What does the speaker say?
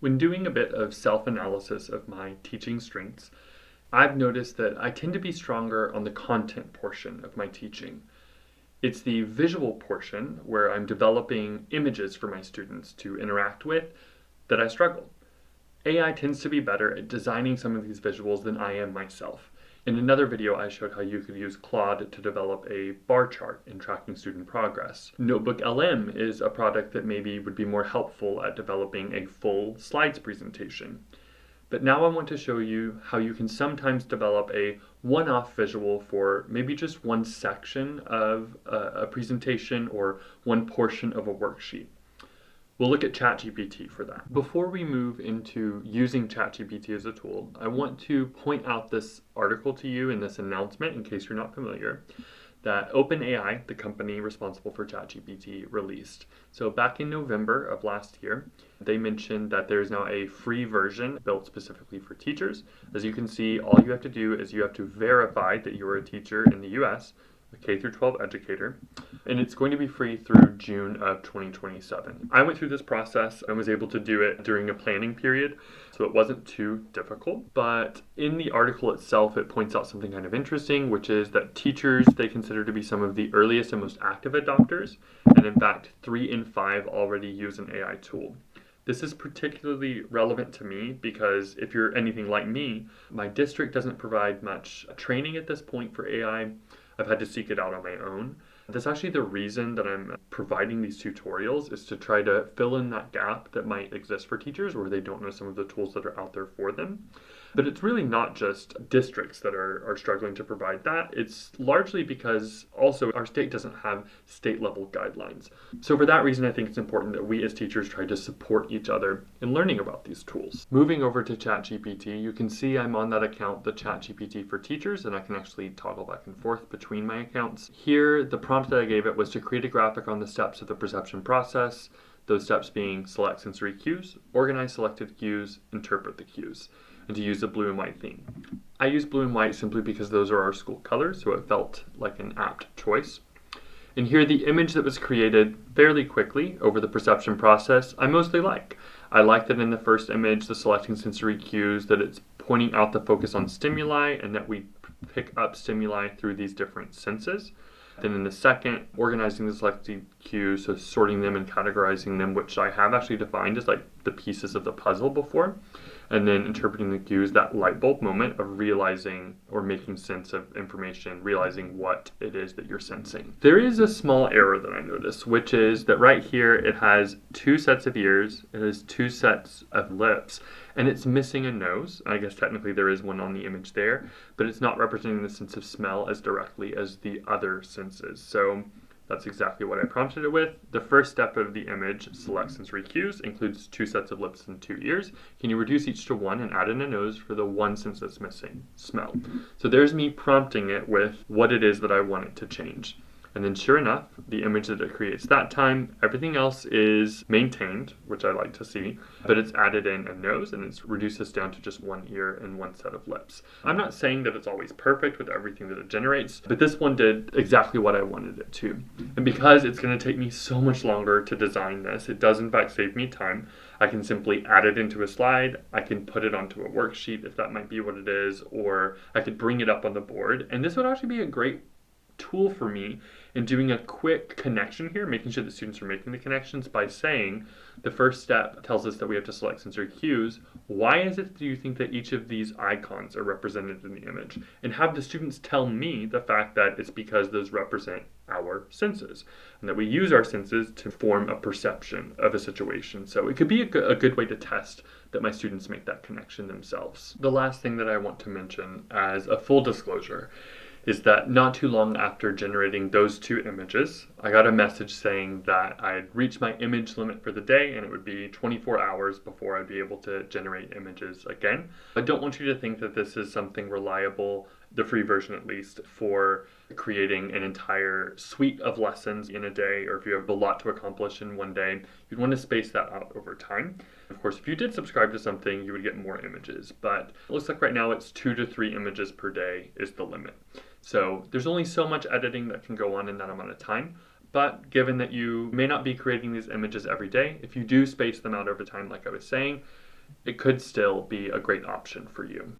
When doing a bit of self-analysis of my teaching strengths, I've noticed that I tend to be stronger on the content portion of my teaching. It's the visual portion where I'm developing images for my students to interact with that I struggle. AI tends to be better at designing some of these visuals than I am myself. In another video, I showed how you could use Claude to develop a bar chart in tracking student progress. Notebook LM is a product that maybe would be more helpful at developing a full slides presentation. But now I want to show you how you can sometimes develop a one-off visual for maybe just one section of a presentation or one portion of a worksheet. We'll look at ChatGPT for that. Before we move into using ChatGPT as a tool, I want to point out this article to you in this announcement, in case you're not familiar, that OpenAI, the company responsible for ChatGPT, released. So back in November of last year, they mentioned that there's now a free version built specifically for teachers. As you can see, all you have to do is you have to verify that you're a teacher in the US, a K through 12 educator, and it's going to be free through June of 2027. I went through this process and was able to do it during a planning period, so it wasn't too difficult. But in the article itself, it points out something kind of interesting, which is that teachers they consider to be some of the earliest and most active adopters, and in fact, 3 in 5 already use an AI tool. This is particularly relevant to me because if you're anything like me, my district doesn't provide much training at this point for AI. I've had to seek it out on my own. That's actually the reason that I'm providing these tutorials, is to try to fill in that gap that might exist for teachers where they don't know some of the tools that are out there for them. But it's really not just districts that are struggling to provide that. It's largely because also our state doesn't have state level guidelines. So for that reason, I think it's important that we as teachers try to support each other in learning about these tools. Moving over to ChatGPT, you can see I'm on that account, the ChatGPT for Teachers, and I can actually toggle back and forth between my accounts. Here, the prompt that I gave it was to create a graphic on the steps of the perception process, those steps being select sensory cues, organize selected cues, interpret the cues, and to use a blue and white theme. I use blue and white simply because those are our school colors, so it felt like an apt choice. And here the image that was created fairly quickly over the perception process, I mostly like. I like that in the first image, the selecting sensory cues, that it's pointing out the focus on stimuli and that we pick up stimuli through these different senses. Then in the second, organizing the selected cues, so sorting them and categorizing them, which I have actually defined as like the pieces of the puzzle before. And then interpreting the cues, that light bulb moment of realizing or making sense of information, realizing what it is that you're sensing. There is a small error that I noticed, which is that right here it has 2 sets of ears, it has 2 sets of lips, and it's missing a nose. I guess technically there is one on the image there, but it's not representing the sense of smell as directly as the other senses. So that's exactly what I prompted it with. The first step of the image, select sensory cues, includes 2 sets of lips and 2 ears. Can you reduce each to 1 and add in a nose for the one sense that's missing, smell? So there's me prompting it with what it is that I want it to change. And then sure enough, the image that it creates that time, everything else is maintained, which I like to see, but it's added in a nose and it's reduced this down to just 1 ear and 1 set of lips. I'm not saying that it's always perfect with everything that it generates, but this one did exactly what I wanted it to. And because it's going to take me so much longer to design this, it does in fact save me time. I can simply add it into a slide, I can put it onto a worksheet if that might be what it is, or I could bring it up on the board. And this would actually be a great tool for me in doing a quick connection here, making sure that students are making the connections by saying the first step tells us that we have to select sensory cues. Why is it do you think that each of these icons are represented in the image? And have the students tell me the fact that it's because those represent our senses and that we use our senses to form a perception of a situation. So it could be a good way to test that my students make that connection themselves. The last thing that I want to mention as a full disclosure is that not too long after generating those 2 images, I got a message saying that I'd reached my image limit for the day and it would be 24 hours before I'd be able to generate images again. I don't want you to think that this is something reliable, the free version at least, for creating an entire suite of lessons in a day, or if you have a lot to accomplish in one day, you'd want to space that out over time. Of course, if you did subscribe to something, you would get more images, but it looks like right now it's 2 to 3 images per day is the limit. So there's only so much editing that can go on in that amount of time. But given that you may not be creating these images every day, if you do space them out over time, like I was saying, it could still be a great option for you.